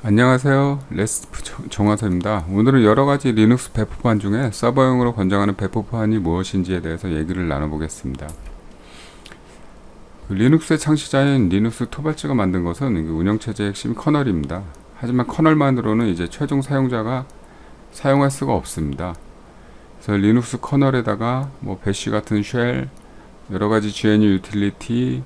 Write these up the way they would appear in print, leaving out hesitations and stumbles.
안녕하세요. 레스프 정화서입니다. 오늘은 여러가지 리눅스 배포판 중에 서버용으로 권장하는 배포판이 무엇인지에 대해서 얘기를 나눠보겠습니다. 리눅스의 창시자인 리눅스 토발츠가 만든 것은 운영체제의 핵심 커널입니다. 하지만 커널만으로는 이제 최종 사용자가 사용할 수가 없습니다. 그래서 리눅스 커널에다가 배쉬 같은 쉘, 여러가지 GNU 유틸리티,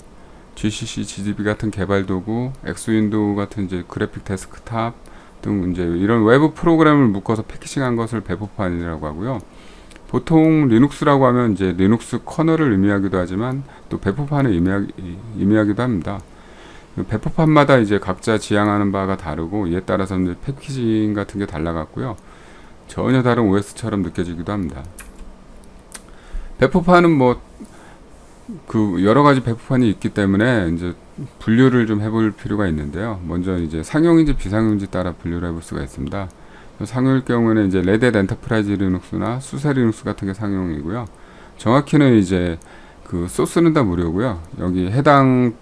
GCC, GDB 같은 개발 도구, 엑스윈도우 같은 이제 그래픽 데스크탑 등 이제 이런 외부 프로그램을 묶어서 패키징한 것을 배포판이라고 하고요. 보통 리눅스라고 하면 이제 리눅스 커널을 의미하기도 하지만 또 배포판을 의미하기도 합니다. 배포판마다 이제 각자 지향하는 바가 다르고 이에 따라서 이제 패키징 같은 게 달라갔고요. 전혀 다른 OS처럼 느껴지기도 합니다. 배포판은 여러가지 배포판이 있기 때문에 이제 분류를 좀 해볼 필요가 있는데요. 먼저 이제 상용인지 비상용인지 따라 분류를 해볼 수가 있습니다. 상용일 경우에는 이제 레드햇 엔터프라이즈 리눅스나 수세 리눅스 같은 게 상용이고요. 정확히는 이제 소스는 다 무료고요. 여기 해당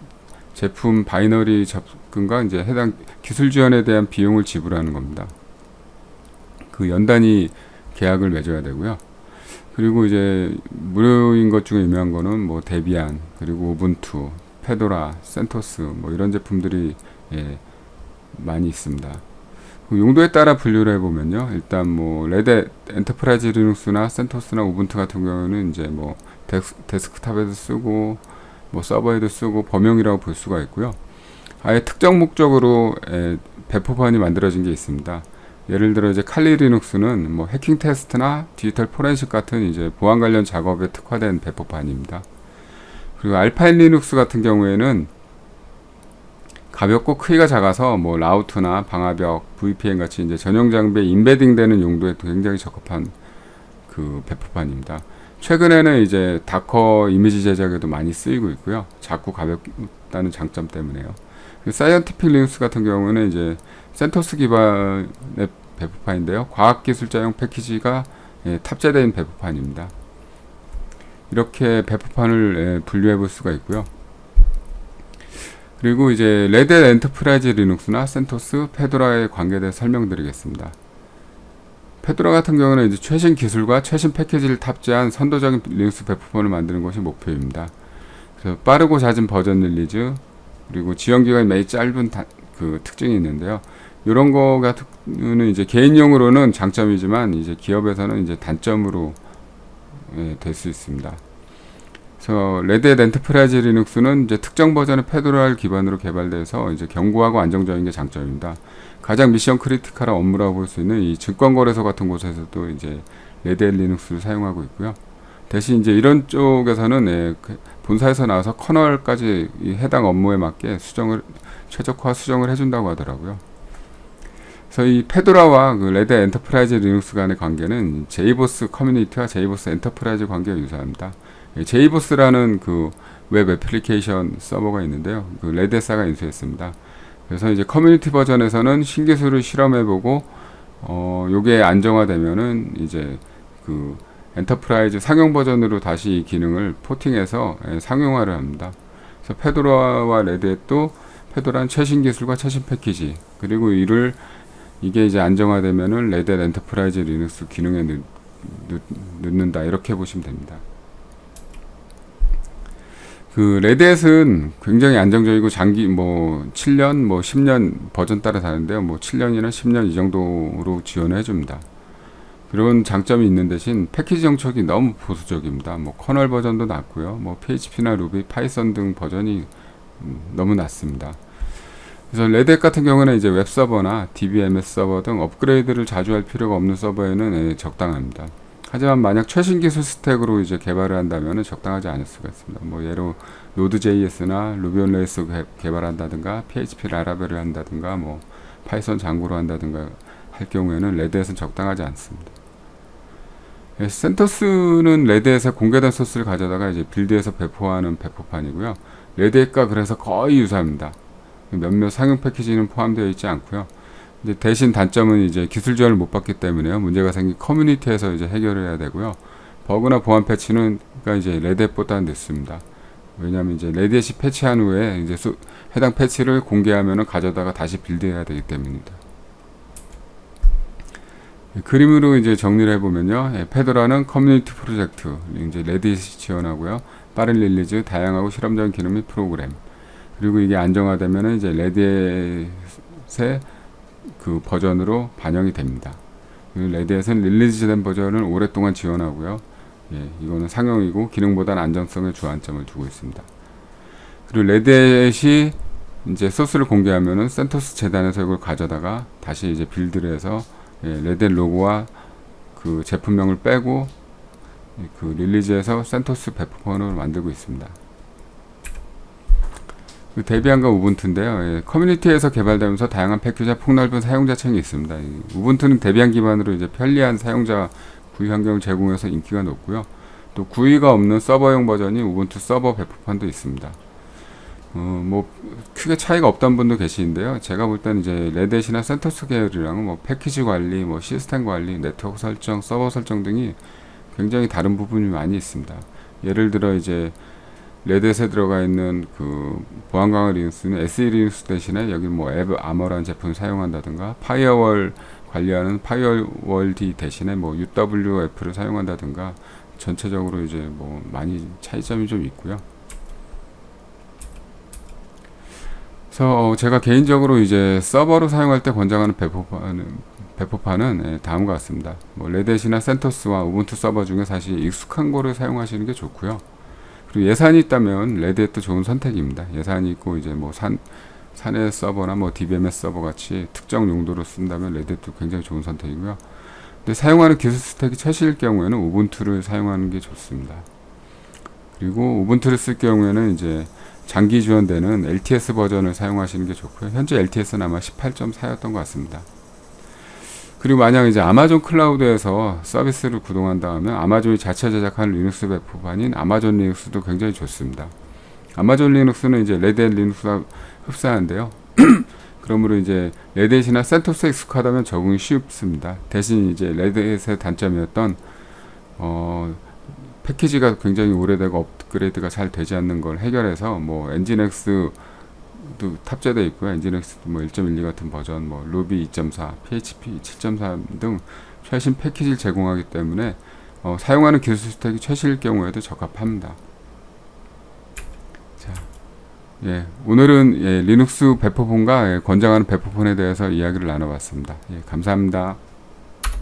제품 바이너리 접근과 이제 해당 기술 지원에 대한 비용을 지불하는 겁니다. 연단위 계약을 맺어야 되고요. 그리고 이제 무료인 것 중에 유명한 거는 데비안, 그리고 우분투, 페도라, 센토스 이런 제품들이 많이 있습니다. 용도에 따라 분류를 해보면요, 일단 레드 엔터프라이즈 리눅스나 센토스나 우분투 같은 경우는 이제 데스크탑에도 쓰고 서버에도 쓰고 범용이라고 볼 수가 있고요. 아예 특정 목적으로 배포판이 만들어진 게 있습니다. 예를 들어 이제 칼리 리눅스는 해킹 테스트나 디지털 포렌식 같은 이제 보안 관련 작업에 특화된 배포판입니다. 그리고 알파인 리눅스 같은 경우에는 가볍고 크기가 작아서 라우트나 방화벽, VPN 같이 이제 전용 장비에 인베딩 되는 용도에 굉장히 적합한 배포판입니다. 최근에는 이제 다커 이미지 제작에도 많이 쓰이고 있고요. 작고 가볍다는 장점 때문에요. 사이언티픽 리눅스 같은 경우는 이제 센토스 기반의 배포판인데요. 과학기술자용 패키지가 탑재된 배포판입니다. 이렇게 배포판을 분류해 볼 수가 있고요. 그리고 이제 레드햇 엔터프라이즈 리눅스나 센토스, 페도라의 관계에 대해 설명드리겠습니다. 페도라 같은 경우는 이제 최신 기술과 최신 패키지를 탑재한 선도적인 리눅스 배포판을 만드는 것이 목표입니다. 그래서 빠르고 잦은 버전 릴리즈, 그리고 지원기간이 매우 짧은 특징이 있는데요. 이런 거 같은 이제 개인용으로는 장점이지만 이제 기업에서는 이제 단점으로 될 수 있습니다. 그래서 레드햇 엔터프라이즈 리눅스는 이제 특정 버전의 페도라를 기반으로 개발돼서 이제 견고하고 안정적인 게 장점입니다. 가장 미션 크리티컬한 업무라고 볼 수 있는 이 증권거래소 같은 곳에서도 이제 레드햇 리눅스를 사용하고 있고요. 대신 이제 이런 쪽에서는 본사에서 나와서 커널까지 해당 업무에 맞게 최적화 수정을 해준다고 하더라고요. 그래서 이 페도라와 레드햇 엔터프라이즈 리눅스 간의 관계는 제이보스 커뮤니티와 제이보스 엔터프라이즈 관계가 유사합니다. 제이보스라는 웹 애플리케이션 서버가 있는데요. 레드햇사가 인수했습니다. 그래서 이제 커뮤니티 버전에서는 신기술을 실험해보고 요게 안정화되면은 이제 엔터프라이즈 상용 버전으로 다시 이 기능을 포팅해서 상용화를 합니다. 그래서 페도라와 레드햇도 페도라는 최신 기술과 최신 패키지, 그리고 이게 이제 안정화되면은 레드햇 엔터프라이즈 리눅스 기능에 넣는다, 이렇게 보시면 됩니다. 레드햇은 굉장히 안정적이고 장기 7년 10년 버전 따라 다른데요. 7년이나 10년 이 정도로 지원을 해줍니다. 그런 장점이 있는 대신 패키지 정책이 너무 보수적입니다. 커널 버전도 낮고요. PHP나 루비, 파이썬 등 버전이 너무 낮습니다. 그래서 레드햇 같은 경우는 이제 웹서버나 DBMS 서버 등 업그레이드를 자주 할 필요가 없는 서버에는 적당합니다. 하지만 만약 최신 기술 스택으로 이제 개발을 한다면 적당하지 않을 수가 있습니다. 예로 노드.js나 루비 온 레일스 개발한다든가 PHP 라라벨을 한다든가 파이썬 장고로 한다든가 할 경우에는 레드햇은 적당하지 않습니다. 센토스는 레드햇의 공개된 소스를 가져다가 이제 빌드해서 배포하는 배포판이고요. 레드햇과 그래서 거의 유사합니다. 몇몇 상용 패키지는 포함되어 있지 않고요. 이제 대신 단점은 이제 기술 지원을 못 받기 때문에요. 문제가 생긴 커뮤니티에서 이제 해결을 해야 되고요. 버그나 보안 패치는 이제 레드햇보다는 늦습니다. 왜냐하면 이제 레드햇이 패치한 후에 이제 해당 패치를 공개하면은 가져다가 다시 빌드해야 되기 때문입니다. 그림으로 이제 정리를 해보면요. 페도라는 커뮤니티 프로젝트, 이제 레딧이 지원하고요. 빠른 릴리즈, 다양하고 실험적인 기능 및 프로그램. 그리고 이게 안정화되면 이제 레딧의 그 버전으로 반영이 됩니다. 레딧은 릴리즈된 버전을 오랫동안 지원하고요. 이거는 상용이고 기능보다는 안정성에 주안점을 두고 있습니다. 그리고 레딧이 이제 소스를 공개하면은 센토스 재단에서 이걸 가져다가 다시 이제 빌드를 해서 레딧 로고와 그 제품명을 빼고 그 릴리즈에서 센토스 배포폰을 만들고 있습니다. 그 데비안과 우분투인데요. 커뮤니티에서 개발되면서 다양한 패키지와 폭넓은 사용자층이 있습니다. 우분투는 데비안 기반으로 이제 편리한 사용자 구입 환경을 제공해서 인기가 높고요. 또 구이가 없는 서버용 버전이 우분투 서버 배포판도 있습니다. 뭐 크게 차이가 없다는 분도 계시는데요. 제가 볼 때는 이제 레딧이나 센토스 계열이랑 뭐 패키지 관리, 뭐 시스템 관리, 네트워크 설정, 서버 설정 등이 굉장히 다른 부분이 많이 있습니다. 예를 들어 이제 레딧에 들어가 있는 그 보안 강화 리눅스는 SE 리눅스 대신에 여기 뭐 앱 아머라는 제품을 사용한다든가, 파이어월 관리하는 파이어월 D 대신에 뭐 UWF를 사용한다든가, 전체적으로 이제 뭐 많이 차이점이 좀 있고요. 그래서 제가 개인적으로 이제 서버로 사용할 때 권장하는 배포판은 다음과 같습니다. 뭐 레딧이나 센토스와 우분투 서버 중에 사실 익숙한 거를 사용하시는 게 좋고요. 그리고 예산이 있다면 레딧도 좋은 선택입니다. 예산이 있고 이제 뭐 산의 서버나 뭐 DBMS 서버 같이 특정 용도로 쓴다면 레딧도 굉장히 좋은 선택이고요. 근데 사용하는 기술 스택이 최신일 경우에는 우분투를 사용하는 게 좋습니다. 그리고 우분투를 쓸 경우에는 이제 장기 지원되는 LTS 버전을 사용하시는 게 좋고요. 현재 LTS는 아마 18.4였던 것 같습니다. 그리고 만약 이제 아마존 클라우드에서 서비스를 구동한다 하면 아마존이 자체 제작한 리눅스 배포판인 아마존 리눅스도 굉장히 좋습니다. 아마존 리눅스는 이제 레딧 리눅스와 흡사한데요. 그러므로 이제 레딧이나 센토스에 익숙하다면 적응이 쉽습니다. 대신 이제 레딧의 단점이었던 패키지가 굉장히 오래되고 업그레이드가 잘 되지 않는 걸 해결해서 뭐 엔진엑스도 탑재되어 있고요. 엔진엑스도 뭐 1.12 같은 버전, 뭐 루비 2.4, PHP 7.3 등 최신 패키지를 제공하기 때문에 사용하는 기술 스택이 최신일 경우에도 적합합니다. 자, 오늘은 리눅스 배포폰과 권장하는 배포폰에 대해서 이야기를 나눠봤습니다. 감사합니다.